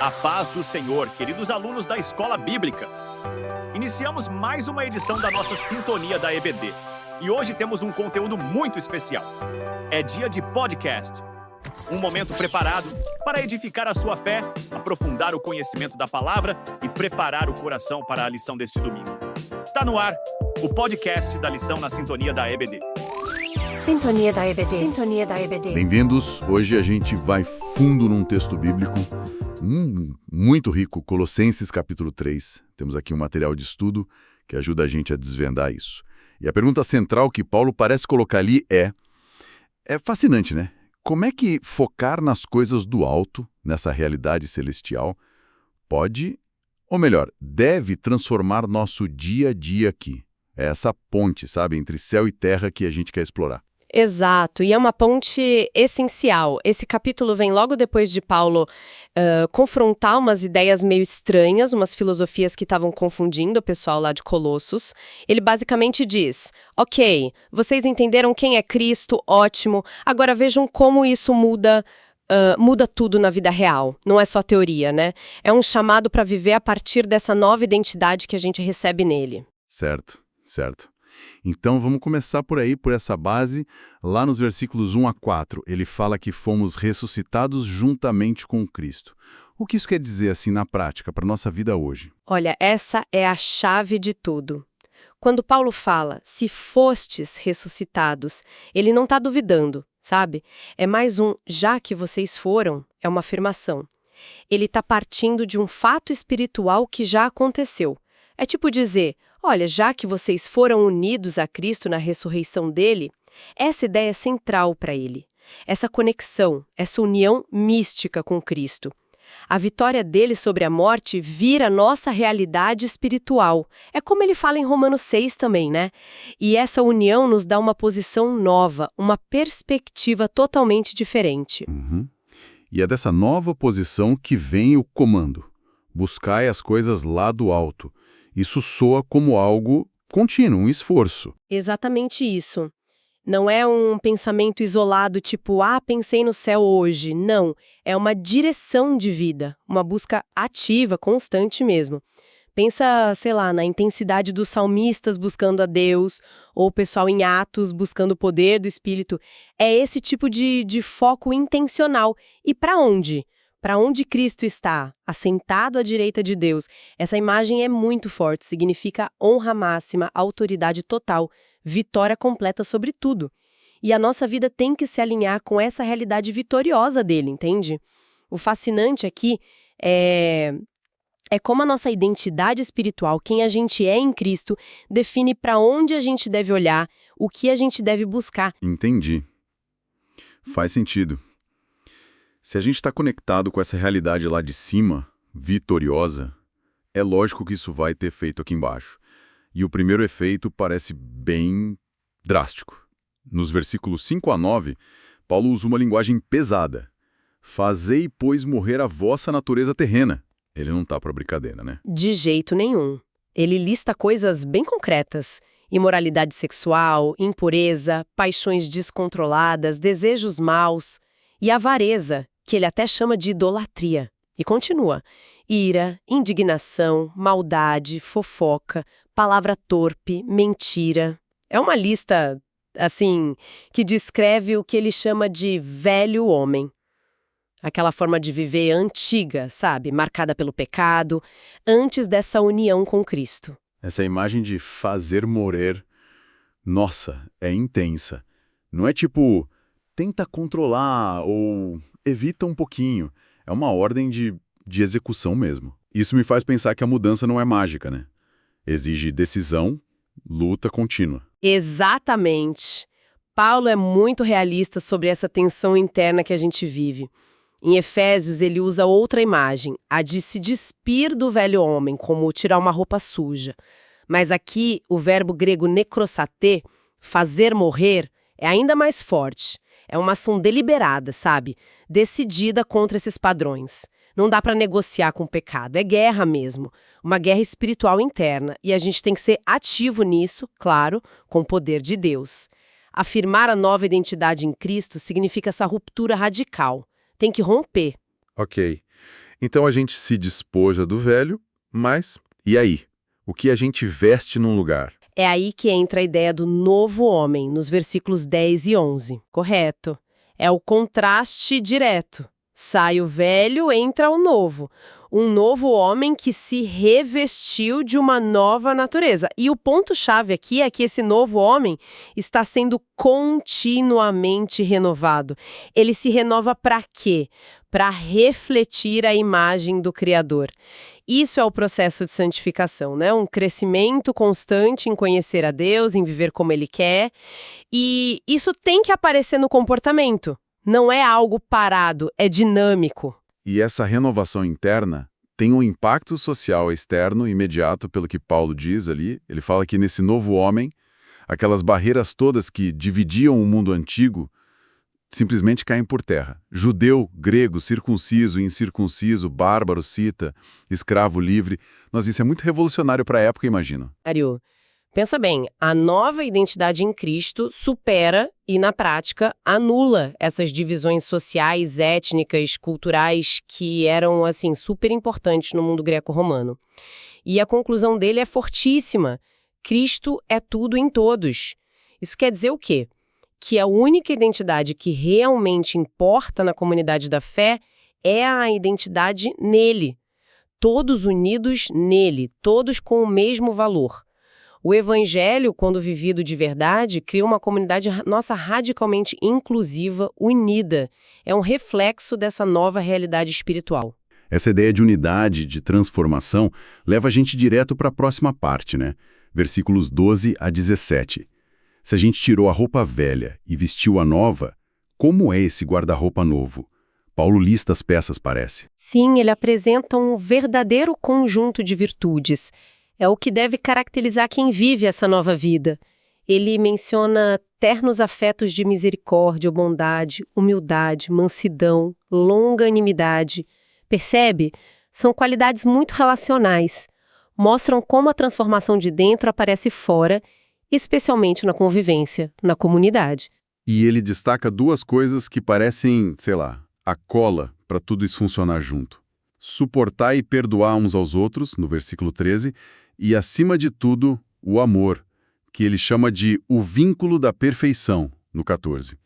A paz do Senhor, queridos alunos da Escola Bíblica. Iniciamos mais uma edição da nossa Sintonia da EBD. E hoje temos um conteúdo muito especial. É dia de podcast. Um momento preparado para edificar a sua fé, aprofundar o conhecimento da palavra e preparar o coração para a lição deste domingo. Está no ar o podcast da lição na Sintonia da EBD. Sintonia da EBD. Sintonia da EBD. Bem-vindos. Hoje a gente vai fundo num texto bíblico muito rico, Colossenses capítulo 3. Temos aqui um material de estudo que ajuda a gente a desvendar isso. E a pergunta central que Paulo parece colocar ali é fascinante, né? Como é que focar nas coisas do alto, nessa realidade celestial, pode, ou melhor, deve transformar nosso dia a dia aqui? É essa ponte, sabe, entre céu e terra que a gente quer explorar. Exato, e é uma ponte essencial. Esse capítulo vem logo depois de Paulo confrontar umas ideias meio estranhas, umas filosofias que estavam confundindo o pessoal lá de Colossos. Ele basicamente diz, ok, vocês entenderam quem é Cristo, ótimo, agora vejam como isso muda tudo na vida real. Não é só teoria, né? É um chamado para viver a partir dessa nova identidade que a gente recebe nele. Certo. Então vamos começar por aí, por essa base. Lá nos versículos 1 a 4, ele fala que fomos ressuscitados juntamente com Cristo. O que isso quer dizer assim na prática, para a nossa vida hoje? Olha, essa é a chave de tudo. Quando Paulo fala, se fostes ressuscitados, ele não está duvidando, sabe? É mais já que vocês foram, é uma afirmação. Ele está partindo de um fato espiritual que já aconteceu. É tipo dizer, olha, já que vocês foram unidos a Cristo na ressurreição dele, essa ideia é central para ele. Essa conexão, essa união mística com Cristo. A vitória dele sobre a morte vira nossa realidade espiritual. É como ele fala em Romanos 6 também, né? E essa união nos dá uma posição nova, uma perspectiva totalmente diferente. E é dessa nova posição que vem o comando. Buscai as coisas lá do alto. Isso soa como algo contínuo, um esforço. Exatamente isso. Não é um pensamento isolado, tipo, pensei no céu hoje. Não, é uma direção de vida, uma busca ativa, constante mesmo. Pensa, sei lá, na intensidade dos salmistas buscando a Deus, ou o pessoal em Atos buscando o poder do Espírito. É esse tipo de foco intencional. E para onde? Para onde Cristo está, assentado à direita de Deus. Essa imagem é muito forte, significa honra máxima, autoridade total, vitória completa sobre tudo. E a nossa vida tem que se alinhar com essa realidade vitoriosa dele, entende? O fascinante aqui é como a nossa identidade espiritual, quem a gente é em Cristo, define para onde a gente deve olhar, o que a gente deve buscar. Entendi. Faz sentido. Se a gente está conectado com essa realidade lá de cima, vitoriosa, é lógico que isso vai ter efeito aqui embaixo. E o primeiro efeito parece bem drástico. Nos versículos 5 a 9, Paulo usa uma linguagem pesada. Fazei, pois, morrer a vossa natureza terrena. Ele não tá para brincadeira, né? De jeito nenhum. Ele lista coisas bem concretas. Imoralidade sexual, impureza, paixões descontroladas, desejos maus e avareza, que ele até chama de idolatria. E continua. Ira, indignação, maldade, fofoca, palavra torpe, mentira. É uma lista, assim, que descreve o que ele chama de velho homem. Aquela forma de viver antiga, sabe? Marcada pelo pecado, antes dessa união com Cristo. Essa imagem de fazer morrer, nossa, é intensa. Não é tipo, tenta controlar ou evita um pouquinho. É uma ordem de execução mesmo. Isso me faz pensar que a mudança não é mágica, né? Exige decisão, luta contínua. Exatamente. Paulo é muito realista sobre essa tensão interna que a gente vive. Em Efésios, ele usa outra imagem, a de se despir do velho homem, como tirar uma roupa suja. Mas aqui, o verbo grego necrosate, fazer morrer, é ainda mais forte. É uma ação deliberada, sabe? Decidida contra esses padrões. Não dá para negociar com o pecado, é guerra mesmo. Uma guerra espiritual interna. E a gente tem que ser ativo nisso, claro, com o poder de Deus. Afirmar a nova identidade em Cristo significa essa ruptura radical. Tem que romper. Ok. Então a gente se despoja do velho, mas e aí? O que a gente veste num lugar? É aí que entra a ideia do novo homem, nos versículos 10 e 11. Correto. É o contraste direto. Sai o velho, entra o novo. Um novo homem que se revestiu de uma nova natureza. E o ponto-chave aqui é que esse novo homem está sendo continuamente renovado. Ele se renova para quê? Para refletir a imagem do Criador. Isso é o processo de santificação, né? Um crescimento constante em conhecer a Deus, em viver como Ele quer. E isso tem que aparecer no comportamento. Não é algo parado, é dinâmico. E essa renovação interna tem um impacto social externo imediato, pelo que Paulo diz ali. Ele fala que nesse novo homem, aquelas barreiras todas que dividiam o mundo antigo simplesmente caem por terra. Judeu, grego, circunciso, incircunciso, bárbaro, cita, escravo livre. Nossa, isso é muito revolucionário para a época, imagino. Mário, pensa bem, a nova identidade em Cristo supera e, na prática, anula essas divisões sociais, étnicas, culturais que eram, assim, super importantes no mundo greco-romano. E a conclusão dele é fortíssima. Cristo é tudo em todos. Isso quer dizer o quê? Que a única identidade que realmente importa na comunidade da fé é a identidade nele. Todos unidos nele, todos com o mesmo valor. O evangelho, quando vivido de verdade, cria uma comunidade nossa radicalmente inclusiva, unida. É um reflexo dessa nova realidade espiritual. Essa ideia de unidade, de transformação, leva a gente direto para a próxima parte, né? Versículos 12 a 17. Se a gente tirou a roupa velha e vestiu a nova, como é esse guarda-roupa novo? Paulo lista as peças, parece. Sim, ele apresenta um verdadeiro conjunto de virtudes. É o que deve caracterizar quem vive essa nova vida. Ele menciona ternos afetos de misericórdia, bondade, humildade, mansidão, longanimidade. Percebe? São qualidades muito relacionais. Mostram como a transformação de dentro aparece fora, especialmente na convivência, na comunidade. E ele destaca duas coisas que parecem, sei lá, a cola para tudo isso funcionar junto. Suportar e perdoar uns aos outros, no versículo 13, e, acima de tudo, o amor, que ele chama de o vínculo da perfeição, no 14.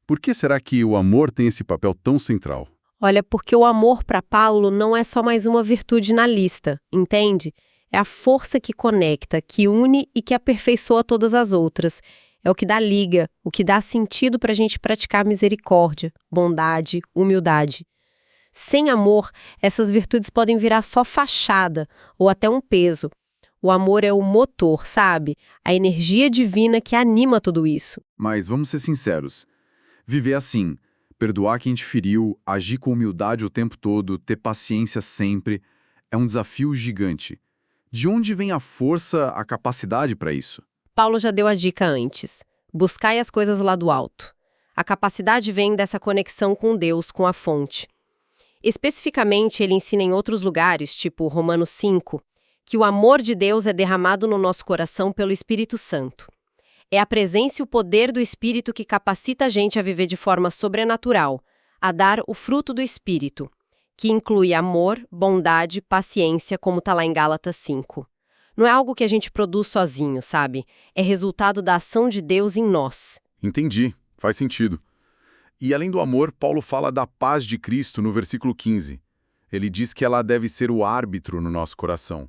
Por que será que o amor tem esse papel tão central? Olha, porque o amor para Paulo não é só mais uma virtude na lista, entende? É a força que conecta, que une e que aperfeiçoa todas as outras. É o que dá liga, o que dá sentido para a gente praticar misericórdia, bondade, humildade. Sem amor, essas virtudes podem virar só fachada ou até um peso. O amor é o motor, sabe? A energia divina que anima tudo isso. Mas vamos ser sinceros. Viver assim, perdoar quem te feriu, agir com humildade o tempo todo, ter paciência sempre, é um desafio gigante. De onde vem a força, a capacidade para isso? Paulo já deu a dica antes. Buscai as coisas lá do alto. A capacidade vem dessa conexão com Deus, com a fonte. Especificamente, ele ensina em outros lugares, tipo Romanos 5, que o amor de Deus é derramado no nosso coração pelo Espírito Santo. É a presença e o poder do Espírito que capacita a gente a viver de forma sobrenatural, a dar o fruto do Espírito, que inclui amor, bondade, paciência, como está lá em Gálatas 5. Não é algo que a gente produz sozinho, sabe? É resultado da ação de Deus em nós. Entendi, faz sentido. E além do amor, Paulo fala da paz de Cristo no versículo 15. Ele diz que ela deve ser o árbitro no nosso coração.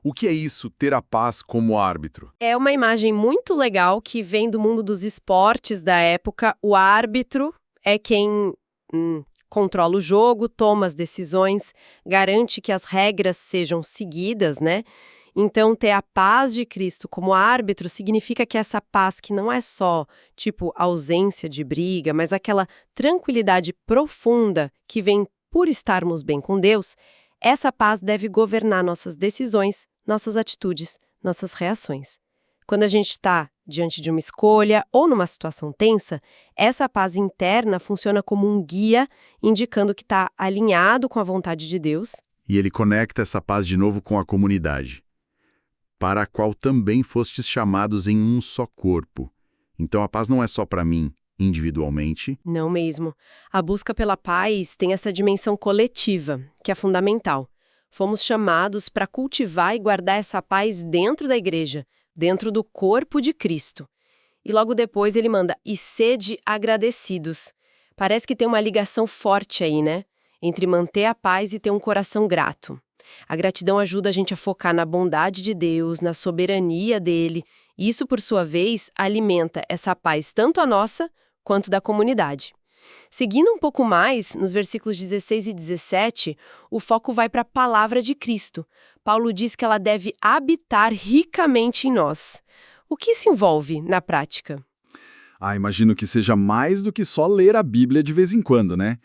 O que é isso, ter a paz como árbitro? É uma imagem muito legal que vem do mundo dos esportes da época. O árbitro é quem controla o jogo, toma as decisões, garante que as regras sejam seguidas, né? Então, ter a paz de Cristo como árbitro significa que essa paz que não é só, tipo, ausência de briga, mas aquela tranquilidade profunda que vem por estarmos bem com Deus, essa paz deve governar nossas decisões, nossas atitudes, nossas reações. Quando a gente está diante de uma escolha ou numa situação tensa, essa paz interna funciona como um guia indicando que está alinhado com a vontade de Deus. E ele conecta essa paz de novo com a comunidade, para a qual também fostes chamados em um só corpo. Então a paz não é só para mim, individualmente. Não mesmo. A busca pela paz tem essa dimensão coletiva, que é fundamental. Fomos chamados para cultivar e guardar essa paz dentro da igreja, dentro do corpo de Cristo. E logo depois ele manda, e sede agradecidos. Parece que tem uma ligação forte aí, né? Entre manter a paz e ter um coração grato. A gratidão ajuda a gente a focar na bondade de Deus, na soberania dele. E isso, por sua vez, alimenta essa paz tanto a nossa quanto da comunidade. Seguindo um pouco mais, nos versículos 16 e 17, o foco vai para a palavra de Cristo. Paulo diz que ela deve habitar ricamente em nós. O que isso envolve na prática? Imagino que seja mais do que só ler a Bíblia de vez em quando, né?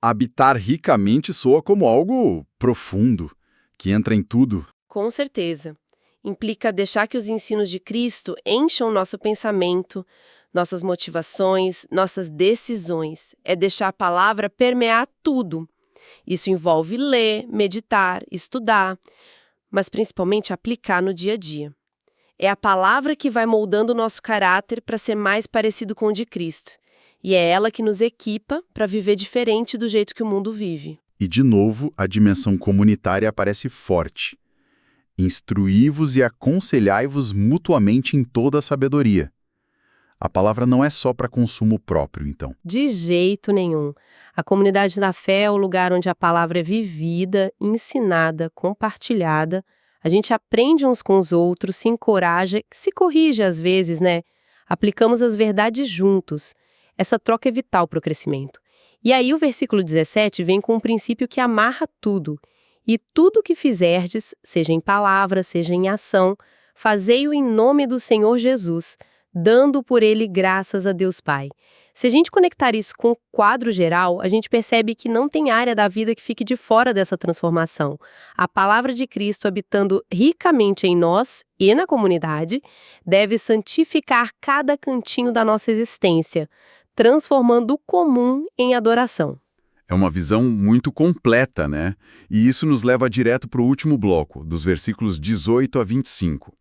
Habitar ricamente soa como algo profundo, que entra em tudo. Com certeza. Implica deixar que os ensinos de Cristo encham nosso pensamento, nossas motivações, nossas decisões. É deixar a palavra permear tudo. Isso envolve ler, meditar, estudar, mas principalmente aplicar no dia a dia. É a palavra que vai moldando o nosso caráter para ser mais parecido com o de Cristo. E é ela que nos equipa para viver diferente do jeito que o mundo vive. E, de novo, a dimensão comunitária aparece forte. Instruí-vos e aconselhai-vos mutuamente em toda a sabedoria. A palavra não é só para consumo próprio, então. De jeito nenhum. A comunidade da fé é o lugar onde a palavra é vivida, ensinada, compartilhada. A gente aprende uns com os outros, se encoraja, se corrige às vezes, né? Aplicamos as verdades juntos. Essa troca é vital para o crescimento. E aí o versículo 17 vem com um princípio que amarra tudo. E tudo que fizerdes, seja em palavra, seja em ação, fazei-o em nome do Senhor Jesus, dando por ele graças a Deus Pai. Se a gente conectar isso com o quadro geral, a gente percebe que não tem área da vida que fique de fora dessa transformação. A palavra de Cristo habitando ricamente em nós e na comunidade deve santificar cada cantinho da nossa existência, transformando o comum em adoração. É uma visão muito completa, né? E isso nos leva direto para o último bloco, dos versículos 18 a 25.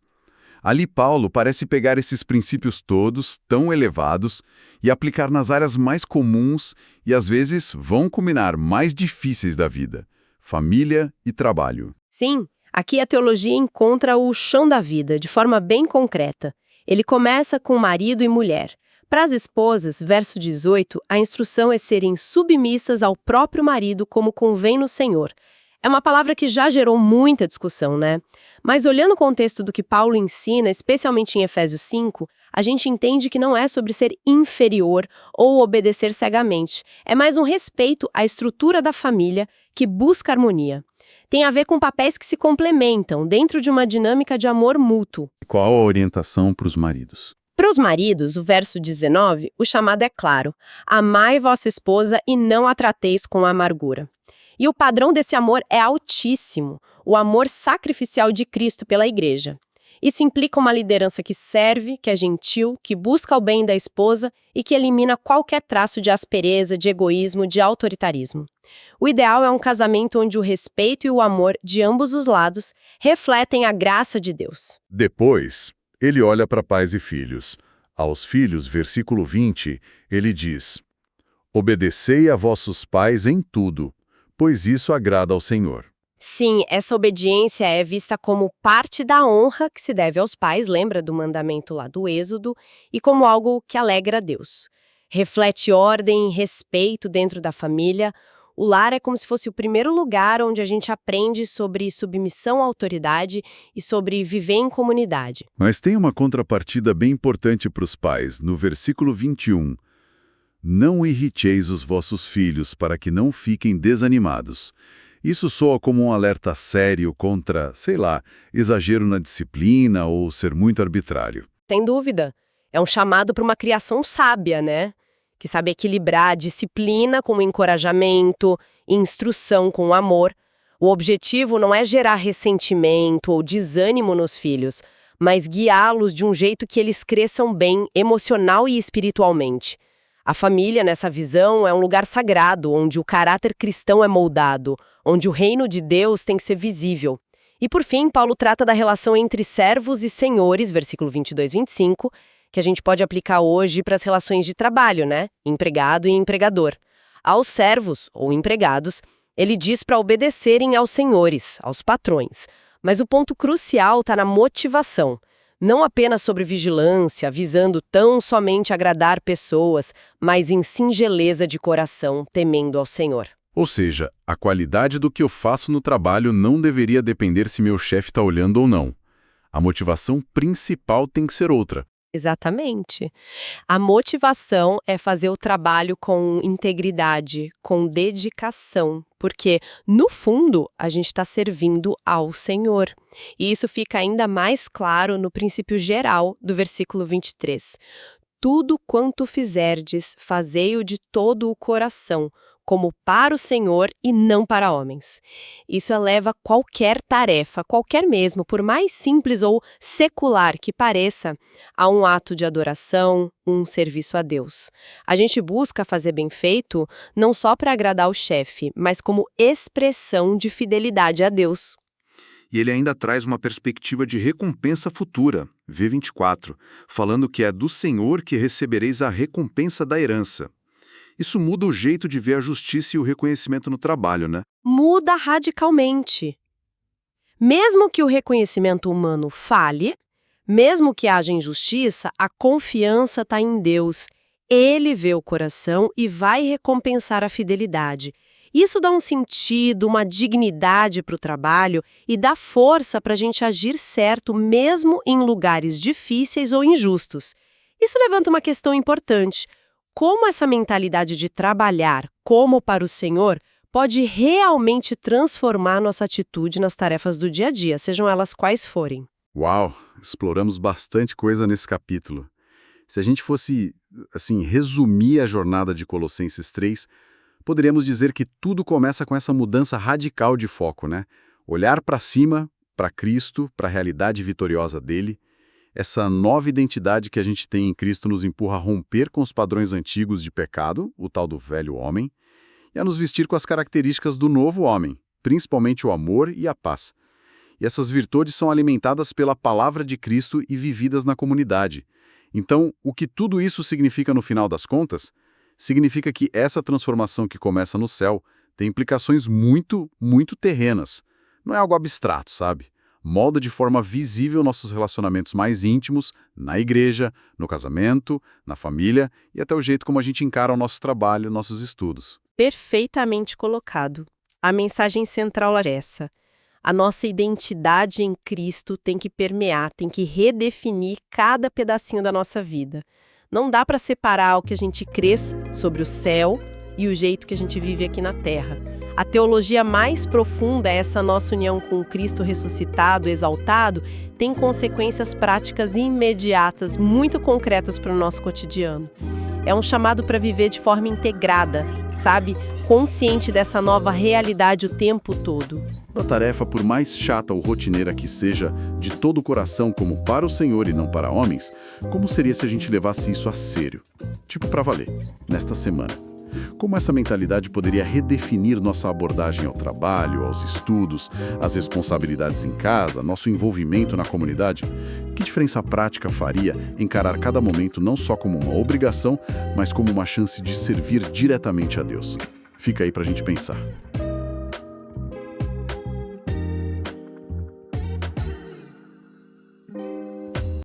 Ali Paulo parece pegar esses princípios todos, tão elevados, e aplicar nas áreas mais comuns e, às vezes, vão culminar mais difíceis da vida: família e trabalho. Sim, aqui a teologia encontra o chão da vida, de forma bem concreta. Ele começa com marido e mulher. Para as esposas, verso 18, a instrução é serem submissas ao próprio marido como convém no Senhor. É uma palavra que já gerou muita discussão, né? Mas olhando o contexto do que Paulo ensina, especialmente em Efésios 5, a gente entende que não é sobre ser inferior ou obedecer cegamente. É mais um respeito à estrutura da família que busca harmonia. Tem a ver com papéis que se complementam dentro de uma dinâmica de amor mútuo. Qual a orientação para os maridos? Para os maridos, o verso 19, o chamado é claro: amai vossa esposa e não a trateis com amargura. E o padrão desse amor é altíssimo, o amor sacrificial de Cristo pela igreja. Isso implica uma liderança que serve, que é gentil, que busca o bem da esposa e que elimina qualquer traço de aspereza, de egoísmo, de autoritarismo. O ideal é um casamento onde o respeito e o amor de ambos os lados refletem a graça de Deus. Depois, ele olha para pais e filhos. Aos filhos, versículo 20, ele diz: obedecei a vossos pais em tudo, pois isso agrada ao Senhor. Sim, essa obediência é vista como parte da honra que se deve aos pais, lembra do mandamento lá do Êxodo, e como algo que alegra a Deus. Reflete ordem e respeito dentro da família. O lar é como se fosse o primeiro lugar onde a gente aprende sobre submissão à autoridade e sobre viver em comunidade. Mas tem uma contrapartida bem importante para os pais, no versículo 21. Não irriteis os vossos filhos para que não fiquem desanimados. Isso soa como um alerta sério contra, exagero na disciplina ou ser muito arbitrário. Sem dúvida. É um chamado para uma criação sábia, né? Que sabe equilibrar a disciplina com o encorajamento, instrução com o amor. O objetivo não é gerar ressentimento ou desânimo nos filhos, mas guiá-los de um jeito que eles cresçam bem emocional e espiritualmente. A família, nessa visão, é um lugar sagrado, onde o caráter cristão é moldado, onde o reino de Deus tem que ser visível. E por fim, Paulo trata da relação entre servos e senhores, versículo 22 e 25, que a gente pode aplicar hoje para as relações de trabalho, né? Empregado e empregador. Aos servos, ou empregados, ele diz para obedecerem aos senhores, aos patrões. Mas o ponto crucial está na motivação. Não apenas sobre vigilância, visando tão somente agradar pessoas, mas em singeleza de coração, temendo ao Senhor. Ou seja, a qualidade do que eu faço no trabalho não deveria depender se meu chefe está olhando ou não. A motivação principal tem que ser outra. Exatamente. A motivação é fazer o trabalho com integridade, com dedicação, porque, no fundo, a gente está servindo ao Senhor. E isso fica ainda mais claro no princípio geral do versículo 23. Tudo quanto fizerdes, fazei-o de todo o coração, como para o Senhor e não para homens. Isso eleva qualquer tarefa, qualquer mesmo, por mais simples ou secular que pareça, a um ato de adoração, um serviço a Deus. A gente busca fazer bem feito não só para agradar o chefe, mas como expressão de fidelidade a Deus. E ele ainda traz uma perspectiva de recompensa futura, V24, falando que é do Senhor que recebereis a recompensa da herança. Isso muda o jeito de ver a justiça e o reconhecimento no trabalho, né? Muda radicalmente. Mesmo que o reconhecimento humano falhe, mesmo que haja injustiça, a confiança está em Deus. Ele vê o coração e vai recompensar a fidelidade. Isso dá um sentido, uma dignidade para o trabalho e dá força para a gente agir certo mesmo em lugares difíceis ou injustos. Isso levanta uma questão importante. Como essa mentalidade de trabalhar como para o Senhor pode realmente transformar nossa atitude nas tarefas do dia a dia, sejam elas quais forem? Uau, exploramos bastante coisa nesse capítulo. Se a gente fosse, resumir a jornada de Colossenses 3, poderíamos dizer que tudo começa com essa mudança radical de foco, né? Olhar para cima, para Cristo, para a realidade vitoriosa dele. Essa nova identidade que a gente tem em Cristo nos empurra a romper com os padrões antigos de pecado, o tal do velho homem, e a nos vestir com as características do novo homem, principalmente o amor e a paz. E essas virtudes são alimentadas pela palavra de Cristo e vividas na comunidade. Então, o que tudo isso significa no final das contas? Significa que essa transformação que começa no céu tem implicações muito, muito terrenas. Não é algo abstrato, sabe? Molda de forma visível nossos relacionamentos mais íntimos, na igreja, no casamento, na família e até o jeito como a gente encara o nosso trabalho, nossos estudos. Perfeitamente colocado. A mensagem central é essa. A nossa identidade em Cristo tem que permear, tem que redefinir cada pedacinho da nossa vida. Não dá para separar o que a gente crê sobre o céu e o jeito que a gente vive aqui na Terra. A teologia mais profunda, essa nossa união com Cristo ressuscitado, exaltado, tem consequências práticas e imediatas, muito concretas para o nosso cotidiano. É um chamado para viver de forma integrada, sabe? Consciente dessa nova realidade o tempo todo. A tarefa, por mais chata ou rotineira que seja, de todo o coração como para o Senhor e não para homens, como seria se a gente levasse isso a sério? Tipo para valer, nesta semana. Como essa mentalidade poderia redefinir nossa abordagem ao trabalho, aos estudos, às responsabilidades em casa, nosso envolvimento na comunidade? Que diferença prática faria encarar cada momento não só como uma obrigação, mas como uma chance de servir diretamente a Deus? Fica aí pra gente pensar.